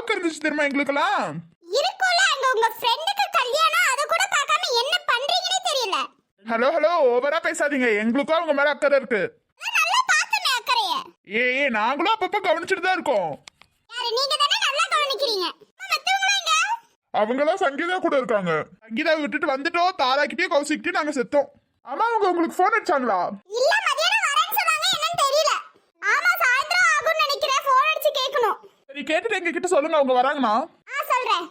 Shock இருந்துச்சு தெரியுமா எங்களுக்கெல்லாம். இருக்குல அங்க உங்க ஃப்ரெண்டுக்கு கல்யாணம், அத கூட பார்க்காம என்ன பண்றீங்கன்னே தெரியல. ஹலோ ஓவரா பேசாதீங்க, எங்களுக்கும் அவங்க மேல அக்கறை இருக்கு. நல்லா பாத்துமே அக்கறைய. ஏய் நாங்களும் அப்பப்ப கவனிச்சுட்டு தான் இருக்கோம். யாரு நீங்க தானே நல்லா கவனிக்கிறீங்க. மத்தவங்க எங்க? அவங்களாம் சங்கீதா கூட இருக்காங்க. சங்கீதா விட்டுட்டு வந்துட்டோம், தாராக்கிட்டே கௌசிக்கிட்டே நாங்க செத்தோம். ஆமா அவங்க உங்களுக்கு போன் அடிச்சாங்களா? இல்ல மதியானம் வரேன்னு சொன்னாங்க, என்னன்னு தெரியல. ஆமா சாயந்திரம் ஆகும்னு நினைக்கிறேன், போன் அடிச்சு கேட்கணும். சரி கேட்டுட்டு எங்க கிட்ட சொல்லுங்க அவங்க வராங்கண்ணா. சொல்றேன்.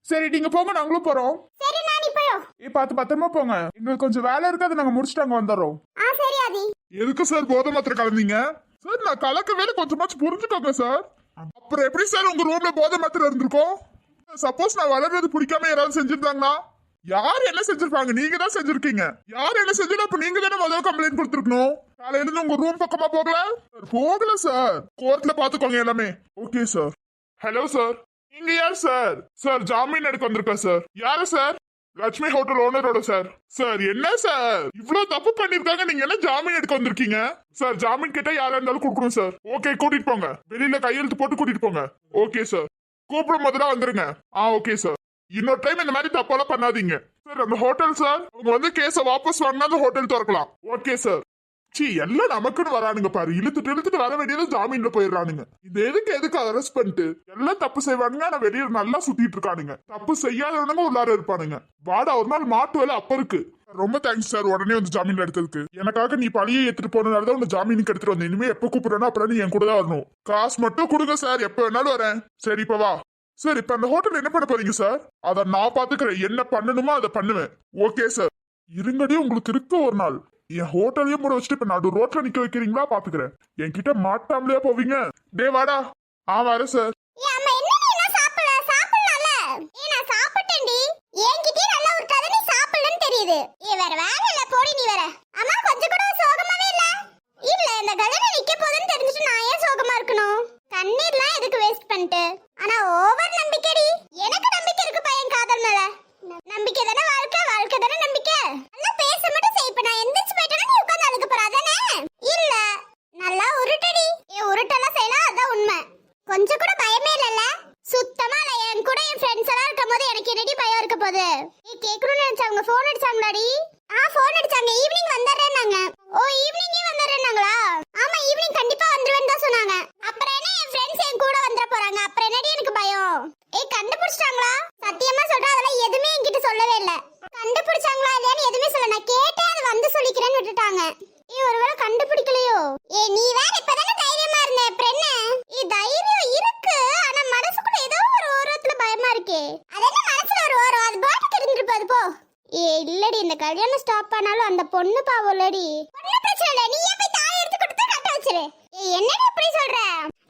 சரி நீங்க போங்க, நாங்களும் போறோம். சரி நான் இப்போம். பார்த்து பத்திரமா போங்க, எங்களுக்கு கொஞ்சம் வேலை இருக்கு, அதை நாங்க முடிச்சுட்டு அங்க வந்துடுறோம். சரி ஆதி. எதுக்கு சார் போதை மாத்திரை கலந்தீங்க? சார் நான் கலக்க வேலை கொஞ்சமாச்சும் புரிஞ்சுக்கோங்க சார். அப்புறம் எப்படி சார் உங்க ரூம்ல போதை மாத்திரை இருந்திருக்கும்? சப்போஸ் நான் வளர்றது பிடிக்காம யாராவது செஞ்சிருந்தாங்கன்னா? யார் என்ன செஞ்சிருப்பாங்க? நீங்க தான் செஞ்சிருக்கீங்க. யார் என்ன செஞ்சா அப்ப நீங்க தானே முதல்ல கம்ப்ளைண்ட் கொடுத்துருக்கணும். காலையில இருந்து உங்க ரூம் பக்கமா போகல சார். கோர்ட்ல பாத்துக்கோங்க எல்லாமே. Okay sir. ஹலோ சார், நீங்க யார் சார்? சார் ஜாமீன் எடுக்க வந்திருக்கேன் சார். யாரு சார்? லட்சுமி ஹோட்டல் ஓனரோட சார். சார் என்ன சார் இவ்வளவு தப்பு பண்ணிருக்காங்க, நீங்க என்ன ஜாமீன் எடுக்க வந்திருக்கீங்க? சார் ஜாமீன் கேட்டா யாரா இருந்தாலும் கொடுக்கணும் சார். ஓகே கூட்டிட்டு போங்க, வெளியில கையெழுத்து போட்டு கூட்டிட்டு போங்க. ஓகே சார், கூப்பிடும் போதுதான் வந்துருங்க. Okay sir. இன்னொரு டைம் இந்த மாதிரி தப்பெல்லாம் பண்ணாதீங்க சார். அந்த ஹோட்டல் சார் அவங்க வந்து கேஸ வாபஸ் வாங்கினா அந்த ஹோட்டல் திறக்கலாம். Okay sir. எல்லாம் நமக்குன்னு வரானுங்க பாரு, இழுத்துட்டு வர வேண்டியது ஜாமீன்ல போயிடுறானுங்க. இது எதுக்கு அரெஸ்ட் பண்ணிட்டு எல்லாம் தப்பு செய்வானுங்க, ஆனா வெளியே நல்லா சுத்திட்டு இருக்கானுங்க. தப்பு செய்யாதவனுங்க உள்ளார இருப்பானுங்க. வாடா ஒரு நாள் மாட்டு வேலை அப்ப இருக்கு. ரொம்ப தேங்க்ஸ் சார், உடனே வந்து ஜாமீன் எடுத்ததுக்கு. எனக்காக நீ பழியை ஏத்துட்டு போனதாலதான் உங்க ஜாமீனுக்கு எடுத்துட்டு வந்தேன். இனிமே எப்ப கூப்பிடுறேன்னா அப்புறம் நீ என் கூட தான் வரணும். காசு மட்டும் கொடுங்க சார், எப்ப வேணாலும் வரேன். சரி இப்ப வா சார். இப்ப அந்த ஹோட்டல் என்ன பண்ண போறீங்க சார்? அத நான் பாத்துக்கிறேன், என்ன பண்ணணுமோ அதை பண்ணுவேன். Okay sir. இருங்கடி உங்களுக்கு இருக்கு ஒரு நாள். என் ஹோட்டலையே மூட வச்சுட்டு இப்ப நடு ரோட்ல நிக்க வைக்கிறீங்களா பாத்துக்கிறேன். என்கிட்ட மாட்டாமலையா போவீங்க? டே வாடா. வர சார். கண்ணீர்லாம் எதுக்கு வேஸ்ட் பண்ணிட்டு? ஆனா ஓவர் நம்பிக்கைடி. எனக்கு நம்பிக்கை இருக்கு பையன் காதல் மேல. நம்பிக்கை தானே வாழ்க்கை, வாழ்க்கை தானே நம்பிக்கை. நல்லா பேச மட்டும் செய். இப்ப நான் எந்திரிச்சு போயிட்டேன்னா நீ உட்கார்ந்து அழுக போறாதானே? இல்ல நல்லா உருட்டடி. உருட்டெல்லாம் செய்யலாம், அதான் உண்மை. கொஞ்சம் கூட பயமே இல்லல்ல? சுத்தமா இல்ல. என் கூட என் ஃப்ரெண்ட்ஸ் எல்லாம் இருக்கும் போது எனக்கு என்னடி பயம் இருக்க போகுது? நீ கேட்கணும்னு நினைச்சவங்க போன் அடிச்சாங்களாடி? போன் அடிச்சாங்க, ஈவினிங் வந்துடுறேன்னாங்க. ஓ ஈவினிங்கே வந்துடுறேன்னாங்களா? ஆமா ஈவினிங் கண்டிப்பா வந்துருவேன்னு தான் சொன்னாங்க. அப்புறம் என்ன என் ஃப்ரெண்ட்ஸ் என் கூட வந்துட போறாங்க, அப்புறம் என்னடி எனக்கு பயம்? கண்டுபிடிச்சிட்டாங்களா? சத்தியமா சொல்றேன், அதெல்லாம் எதுவுமே என்கிட்ட சொல்லவே இல்ல. கண்டுபிடிச்சாங்களா இல்லையான்னு எதுவுமே சொல்ல. நான் கேட்டேன், அது வந்து சொல்லிக்கிறேன்னு விட்டுட்டாங்க. ஒருவேளை கண்டுபிடிக்கலையோ? நீ வேற இப்பதானே தைரியமா இருந்த, அப்புறம் என்ன? தைரியம் இருக்கு, ஆனா மனசுக்குள்ள ஏதோ ஒரு ஓரத்துல பயமா இருக்கே. அது என்ன மனசுல ஒரு ஓரம், அது பாட்டுக்கு இருந்துட்டு போகுது போ. இல்லடி, இந்த கல்யாணம் ஸ்டாப் பண்ணாலும் அந்த பொண்ணு பாவலடி. பொண்ணு பிரச்சனை இல்ல, நீ ஏன் போய் தாய் எடுத்து கொடுத்து கட்ட வச்சிரு. என்னடி இப்படி சொல்ற?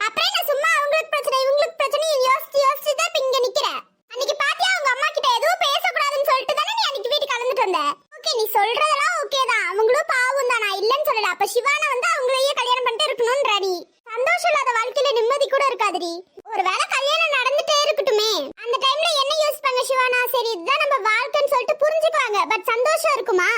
அப்புறம் என்ன சும்மா அவங்களுக்கு பிரச்சனை இவங்களுக்கு பிரச்சனை யோசிச்சு தான் இங்க நிக்கிற. அன்னைக்கு பாத்தியா அவங்க அம்மா கிட்ட எதுவும் பேசக்கூடாதுன்னு சொல்லிட்டு தானே நீ அன்னைக்கு வீட்டுக்கு கலந்துட்டு வந்த. ஓகே நீ சொல்றதெல்லாம் ஓகே தான், அவங்களும் பாவம் தான், நான் இல்லன்னு சொல்லல. அப்ப சிவானா வந்து அவங்களையே கல்யாணம் பண்ணிட்டு இருக்கணும்ன்ற நீ. சந்தோஷம் இல்லாத வாழ்க்கையில நிம்மதி கூட இருக்காதுடி. ஒருவேளை கல்யாணம் நடந்துட்டே இருக்கட்டுமே, அந்த டைம்ல என்ன யோசிப்பாங்க சிவானா? சரி இதுதான் நம்ம வாழ்க்கைன்னு சொல்லிட்டு புரிஞ்சுக்குவாங்க. பட் சந்தோஷம் இருக்குமா?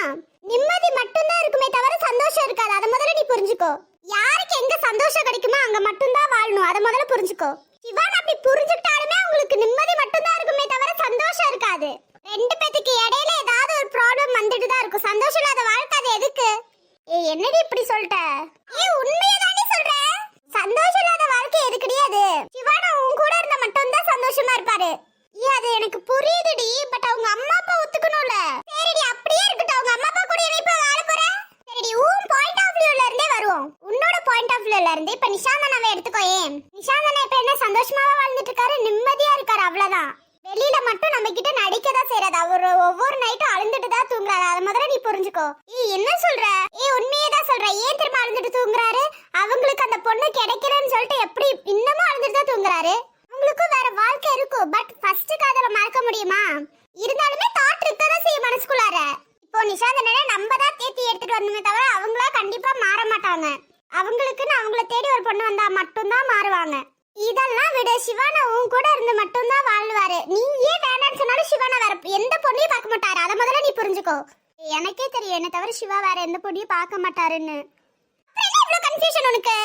நிம்மதி மட்டும்தான் இருக்குமே தவிர சந்தோஷம் இருக்காது. அதை முதல்ல நீ புரிஞ்சுக்கோ. யாருக்கு எங்க சந்தோஷம் கிடைக்குமோ அங்க மட்டும்தான் வாழணும், அதை முதல்ல புரிஞ்சுக்கோ. சிவானா அப்படி புரிஞ்சுக்கிட்டாலுமே உங்களுக்கு நிம்மதி மட்டும்தான் இருக்குமே தவிர சந்தோஷம் இருக்காது. ரெண்டு பேத்துக்கு இடையில ஏதாவது ஒரு ப்ராப்ளம் வந்துட்டு தான் இருக்கும். சந்தோஷம் இல்லாத வாழ்க்கை அது எதுக்கு? என்னடி இப்படி சொல்லிட்ட? உண்மையை தானே சொல்ற. சந்தோஷம் இல்லாத வாழ்க்கை எது கிடையாது. சிவானா உன் கூட இருந்த மட்டும் தான் சந்தோஷமா இருப்பாரு. அது எனக்கு புரியுதுடி, பட் அவங்க அம்மா அப்பா ஒத்துக்கணும்ல. சரிடி அப்படியே இருக்கட்டும், அவங்க அம்மா அப்பா கூட இப்ப வாழ போற. சரிடி உன் பாயிண்ட் ஆஃப் வியூல இருந்தே வருவோம். உன்னோட பாயிண்ட் ஆஃப் வியூல இருந்து இப்ப நிஷாந்தனாவை எடுத்துக்கோயே. நிஷாந்தனா இப்ப என்ன சந்தோஷமாவா வாழ்ந்துட்டு இருக்காரு, நிம்மதியா இருக்காரு, அவ்வளவுதான். வெளியில மட்டும் நம்ம கிட்ட நடிக்கதான் செய்யறாரு. அவரு ஒவ்வொரு நைட்டும் அழுந்துட்டு தான் தூங்குறாரு. அதை முதல்ல நீ புரிஞ்சுக்கோ. என்ன சொல்ற? உண்மையே தான் சொல்ற. ஏன் திரும்ப அழுந்துட்டு தூங்குறாரு? அவங்களுக்கு அந்த பொண்ணு கிடைக்கிறேன்னு சொல்லிட்டு எப்படி இன்னமும் அழுந்துட்டு தான் தூங்குறாரு. அவங்களுக்கும் வேற வாழ்க்கை இருக்கும். பட் ஃபர்ஸ்ட் காதல மறக்க முடியுமா? இருந்தாலுமே தாட் இருக்கதான் செய்யும் மனசுக்குள்ளார. இப்போ நிஷாந்தனை நம்ம தான் தேத்தி எடுத்துட்டு வரணுமே தவிர அவங்களா கண்டிப்பா மாற மாட்டாங்க. அவங்களுக்குன்னு அவங்கள தேடி ஒரு பொண்ணு வந்தா மட்டும்தான் மாறுவாங்க. இதெல்லாம் விட சிவானா உன் கூட இருந்து மட்டும்தான் வாழ்வாரு. நீ ஏன் வேணான்னு சொன்னாலும் சிவானா வேற எந்த பொண்ணையும் பார்க்க மாட்டாரு. அதை முதல்ல நீ புரிஞ்சுக்கோ. எனக்கே தெரியும் என்ன தவிர சிவா வேற எந்த பொண்ணையும் பார்க்க மாட்டாருன்னு. இவ்வளவு கன்ஃபியூஷன் உனக்கு?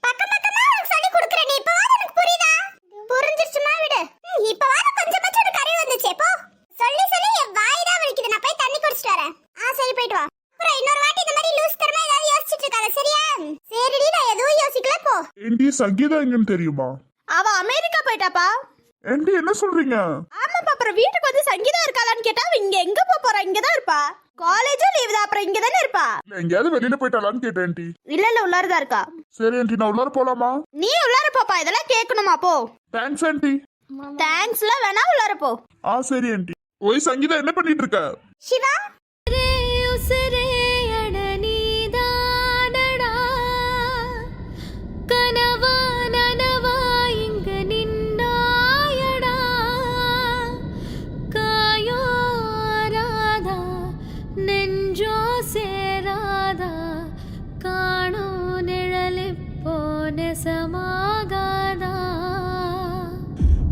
பக்கம் பக்கமா சொல்லி கொடுக்குற நீ இப்ப உனக்கு புரியுதா? புரிஞ்சிருச்சுமா விடு. இப்ப வர கொஞ்சமாச்சும் ஒரு கறி வந்துச்சே போ. சொல்லி சொல்லி என் வாய் தான் வலிக்குது. நான் போய் தண்ணி குடிச்சிட்டு வரேன். சரி போயிட்டு வா. அப்புறம் இன்னொரு வாட்டி இந்த மாதிரி லூஸ் தரமா ஏதாவது யோசிச்சிட்டு இருக்காத சரியா? சரிடி நான் எதுவும் யோசிக்கல போ. ஏண்டி சங்கீதா எங்கன்னு தெரியுமா? அவ அமெரிக்கா போயிட்டாப்பா. ஏண்டி என்ன சொல்றீங்க? ஆமாப்பா, அப்புறம் வீட்டுக்கு வந்து சங்கீதா இருக்காளான்னு கேட்டா அவ இங்க எங்க போறா? இங்கதான் இருப்பா. காலேஜும் லீவ் தான், அப்புறம் இங்க தானே இருப்பா. இல்ல எங்கயாவது வெளியில போயிட்டாலான்னு கேட்டேன் ஆண்டி. இல்ல உள்ளாரதான் இருக்கா. சரி ஆண்டி நான் உள்ளார போலாமா? நீ உள்ளார போப்பா, இதெல்லாம் கேட்கணுமா? போ. Thanks aunty. தேங்க்ஸ்லாம் வேணா, உள்ளார போ. சரி ஆண்டி. ஓய் சங்கீதா என்ன பண்ணிட்டு இருக்க? சிவா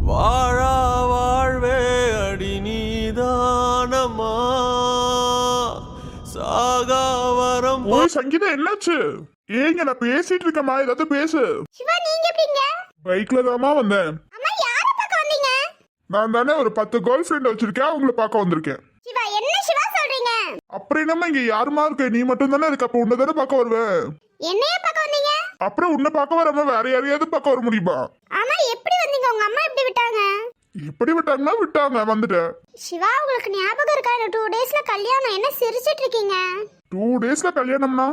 வாழா வாழ்வே அடி நீதானம்மா சாகா வரம். ஓய் சங்கீதா என்னாச்சு? ஏங்க நான் பேசிட்டு இருக்கேம்மா, ஏதாவது பேசு. சிவா நீங்க எப்படிங்க? பைக்ல தாமா வந்தேன். அம்மா யார பார்க்க வந்தீங்க? நான் தானே ஒரு 10 கேர்ள் ஃப்ரெண்ட் வச்சிருக்கேன், அவங்கள பார்க்க வந்திருக்கேன். சிவா என்ன சிவா சொல்றீங்க? அப்புறம் என்னம்மா இங்க யாருமா இருக்க? நீ மட்டும் தானே இருக்க, அப்ப உன்னை தானே பார்க்க வருவேன். என்னைய பார்க்க வந்தீங்க? அப்புறம் உன்னை பார்க்க வராம வேற யாரையாவது பார்க்க வர முடியுமா? ஆமா எப்படி வந்தீங்க? உங்க அம்மா எப்படி விட்டாங்க? எப்படி விட்டாங்கன்னா விட்டாங்க, வந்துட்டேன். சிவா உங்களுக்கு ஞாபகம் இருக்கா? 2 டேஸ்ல கல்யாணம். என்ன சிரிச்சிட்டு இருக்கீங்க? 2 டேஸ்ல கல்யாணம்னா?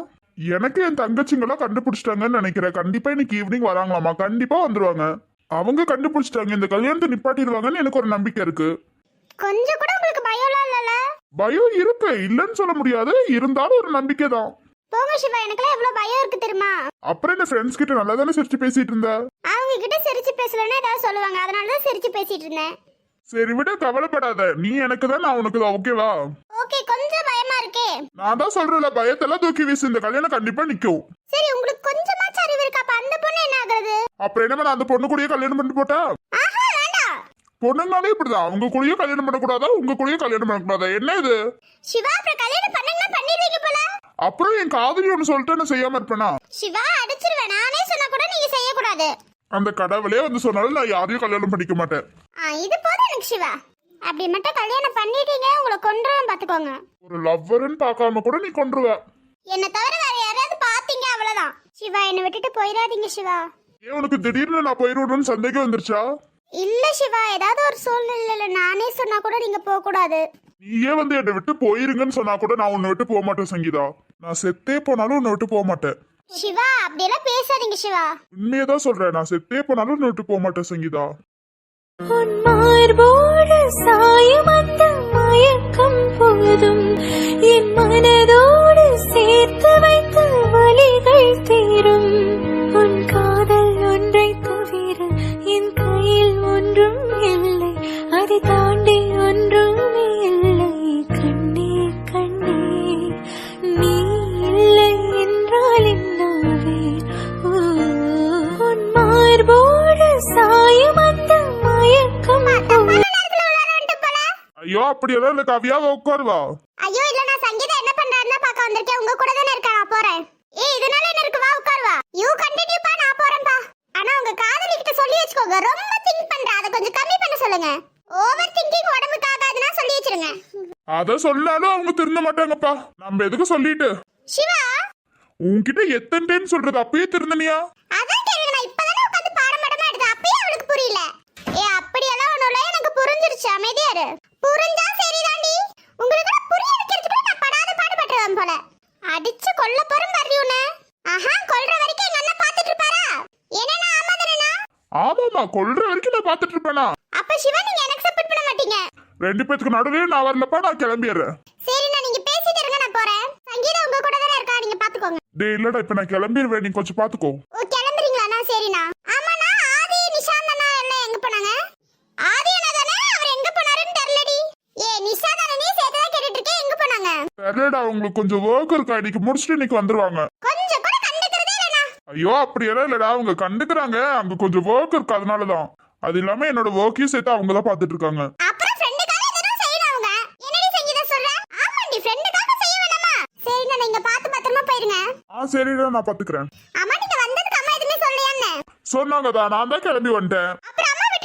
எனக்கு என் தங்கச்சிங்களாம் கண்டுபிடிச்சிட்டாங்கன்னு நினைக்கிறேன். கண்டிப்பா இன்னைக்கு ஈவினிங் வராங்களாமா, கண்டிப்பா வந்துருவாங்க. அவங்க கண்டுபிடிச்சிட்டாங்க, இந்த கல்யாணத்தை நிப்பாட்டிடுவாங்கன்னு எனக்கு ஒரு நம்பிக்கை இருக்கு. கொஞ்சம் கூட உங்களுக்கு பயம்லாம் இல்லல? பயம் இருக்கு, இல்லைன்னு சொல்ல முடியாது, இருந்தாலும் ஒரு நம்பிக்கை தான். போங்க சிவா, எனக்குலாம் எவ்வளவு பயம் இருக்கு தெரியுமா? அப்புறம் என்ன ஃப்ரெண்ட்ஸ் கிட்ட நல்லா தானே சிரிச்சு பேசிட்டு இருந்த? அவங்க கிட்ட சிரிச்சு பேசலன்னா ஏதாவது சொல்லுவாங்க, அதனால தான் சிரிச்சு பேசிட்டு இருந்தேன். சரி விட, கவலைப்படாத. நீ எனக்கு தான், நான் உனக்கு தான், ஓகேவா? ஓகே, கொஞ்சம் பயமா இருக்கே. நான் தான் சொல்றேன்ல, பயத்தெல்லாம் தூக்கி வீசு, இந்த கல்யாணம் கண்டிப்பா நிக்கும். சரி உங்களுக்கு கொஞ்சமாச்சும் அறிவு இருக்கா? அப்ப அந்த பொண்ணு என்ன ஆகுறது? அப்புறம் என்ன, நான் அந்த பொண்ணு கூடயே கல்யாணம் பண்ணிட்டு போட்டா? ஆஹா வேண்டாம். பொண்ணுங்கனாலே இப்படிதான், அவங்க கூடயும் கல்யாணம் பண்ணக்கூடாதா, உங்க கூடயும் கல்யாணம் பண்ணக்கூடாதா? என்ன இது? சிவா அப்புறம் கல்யாணம் பண்ணீங்கன்னா பண்ணிடுவீங்க போல. அப்புறம் என் காதலி ஒண்ணு சொல்லிட்டு நான் செய்யாம இருப்பேனா? சிவா அடிச்சிருவேன். நானே சொன்னா கூட நீங்க செய்ய கூடாது. அந்த கடவுளே வந்து சொன்னாலும் நான் யாரையும் கல்யாணம் பண்ணிக்க மாட்டேன். இது போதும் எனக்கு சிவா. அப்படி மட்டும் கல்யாணம் பண்ணிட்டீங்க, உங்களை கொன்றுவேன் பாத்துக்கோங்க. ஒரு லவ்வர்னு பார்க்காம கூட நீ கொன்றுவ. என்ன தவிர வேற யாராவது பாத்தீங்க அவ்வளவுதான். சிவா என்னை விட்டுட்டு போயிடாதீங்க சிவா. ஏன் உனக்கு திடீர்னு நான் போயிடுவேன்னு சந்தேகம் வந்துருச்சா? இல்ல சிவா, ஏதாவது ஒரு சூழ்நிலையில நானே சொன்னா கூட நீங்க போக கூடாது. நீயே வந்து என்னை விட்டு போயிருங்கன்னு சொன்னா கூட நான் உன்னை விட்டு போக மாட்டேன் சங்கீதா. நான் செத்தே போனாலும் உன்னை விட்டு போக மாட்டேன். சிவா அப்படியெல்லாம் பேசாதீங்க சிவா. உண்மையதான் சொல்றேன், நான் செத்தே போனாலும் உன்னை விட்டு போக மாட்டேன் சங்கீதா. மார்போடு சாயும் அந்த மயக்கம் போதும் என் மனதோடு சேர்த்து வைத்த வலிகள் தீரும். உன் காதல் ஒன்றை தவிர என் கையில் ஒன்றும் இல்லை, அதை தாண்டி ஒன்றுமே இல்லை. கண்ணே கண்ணே நீ இல்லை என்றால் என்னாவே. உன் மார்போடு சாயும் அந்த மயக்கம் போதும். ஐயோ அப்படியெல்லாம் இல்ல காவியா, உட்காருவா. ஐயோ இல்ல, நான் சங்கீதா என்ன பண்றாருன்னா பார்க்க வந்திருக்கேன். உங்க கூட தானே இருக்கா, நான் போறேன். இதனால என்ன இருக்கு, வா உட்காருவா. யூ கண்டினியூ பா, நான் போறேன்பா. ஆனா உங்க காதலி கிட்ட சொல்லி வச்சுக்கோங்க, ரொம்ப திங்க் பண்றா, அதை கொஞ்சம் கம்மி பண்ண சொல்லுங்க. ஓவர் திங்கிங் உடம்புக்கு ஆகாதுன்னா சொல்லி வச்சிருங்க. அத சொன்னாலும் அவங்க திருந்த மாட்டாங்கப்பா. நம்ம எதுக்கு சொல்லிட்டு? சிவா உன்கிட்ட எத்தனை டைம் சொல்றது, அப்பயே திருந்தனியா? அதான் கேளுங்க, நான் இப்பதானே உட்கார்ந்து பாடமடமா எடுத்து, அப்பயே அவளுக்கு புரியல. அப்படியெல்லாம் ஒண்ணும் இல்ல, எனக்கு புரிஞ்சிருச்சு. அமைதியா இரு. புரிஞ்சா சரிதாண்டி. உங்களுக்கு புரிய வைக்கிறதுக்கு நான் படாத பாடுபட்டுறேன் போல. அடிச்சு கொல்ல போறேன் பாரு உன்னை. கொல்ற வரைக்கும் எங்க அண்ணா பாத்துட்டு இருப்பாரா? என்னன்னா ஆமா தானேனா? ஆமாமா, கொல்ற வரைக்கும் நான் பாத்துட்டு இருப்பேனா? அப்ப சிவா நீங்க எனக்கு சப்போர்ட் பண்ண மாட்டீங்க. 2 பேத்துக்கு நடுவே நான் வரலப்பா, நான் கிளம்பிடுறேன். சரி நான் நீங்க பேசிட்டு இருங்க, நான் போறேன். சங்கீதா உங்க கூட தானே இருக்கா, நீங்க பாத்துக்கோங்க. டேய் இல்லடா, இப்ப நான் கிளம்பிடுவேன், நீ கொஞ்சம் பாத்துக்கோ. ஓ கிளம்புறீங்களா? சரிண்ணா. ஆமாண்ணா, ஆதி நிஷாந்த் அண்ணா எல்லாம் எங்க போனாங்க? ஆதி அண்ணா தானே, அவர் எங்க போனாருன்னு தெரியலடி. நிஷாந்த் அண்ணா நீ சேர்த்தா கேட்டுட்டு இருக்கேன், எங்க போனாங்க? தெரியலடா, உங்களுக்கு கொஞ்சம் ஒர்க் இருக்கா, இன்னைக்கு முடிச்சுட்டு இன்னைக்கு வந்துருவாங்க. கொஞ்சம் கூட கண்டுக்கிறதே இல்லண்ணா. ஐயோ அப்படியெல்லாம் இல்லடா, அவங்க கண்டுக்கிறாங்க, அங்க கொஞ்சம் ஒர்க் இருக்கு, அதனாலதான். அது இல்லாம என்னோட ஒர்க்கையும் சேர்த்து அவங்க தான் பாத்துட்டு இருக்காங்க. அப்புறம் ஃப்ரெண்டுக்காக எதனா செய்யணும் அவங்க. என்னடி சங்கீதா சொல்ற? ஆமாண்டி, ஃப்ரெண்டுக்காக செய்ய வேணாமா? சரிண்ணா, நீங்க பார்த்து பத்திரமா போயிருங்க. சரிடா, நான் பாத்துக்கிறேன். அம்மா நீங்க வந்ததுக்கு அம்மா எதுவுமே சொல்லலையான்னு? சொன்னாங்கதான், நான் தான் கிளம்பி வந்துட்டேன். அப்புறம் அம்மா விட்டு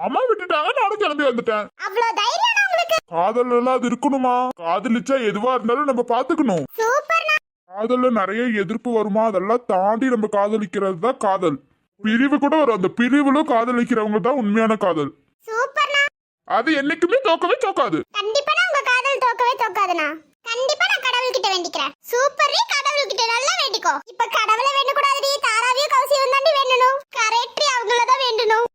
அம்மா விட்டுட்டாங்க, நானும் கிளம்பி வந்துட்டேன். அவ்வளவு தைரியம் உங்களுக்கு? காதல் எல்லாம் அது இருக்கணுமா? காதலிச்சா எதுவா இருந்தாலும் நம்ம பாத்துக்கணும். சூப்பர்ண்ணா. காதல்ல நிறைய எதிர்ப்பு வருமா, அதெல்லாம் தாண்டி நம்ம காதலிக்கிறது தான் காதல். பிரிவு கூட வரும், அந்த பிரிவுல காதலிக்கிறவங்க தான் உண்மையான காதல். சூப்பர்ண்ணா. அது என்னைக்குமே தோக்கவே தோக்காது. கண்டிப்பா உங்க காதல் தோக்கவே தோக்காதுண்ணா. கண்டிப்பா நான் கடவுள்கிட்ட வேண்டிக்கிறேன். சூப்பர்ரி, கடவுள்கிட்ட நல்லா வேண்டிக்கோ. இப்ப கடவுளை வேண்டக்கூடாதுடி, தாராவியும் கௌசியும் தாண்டி வேண்டணும். கரெக்ட்ரி அவங்கள தான் வேண்டணும்.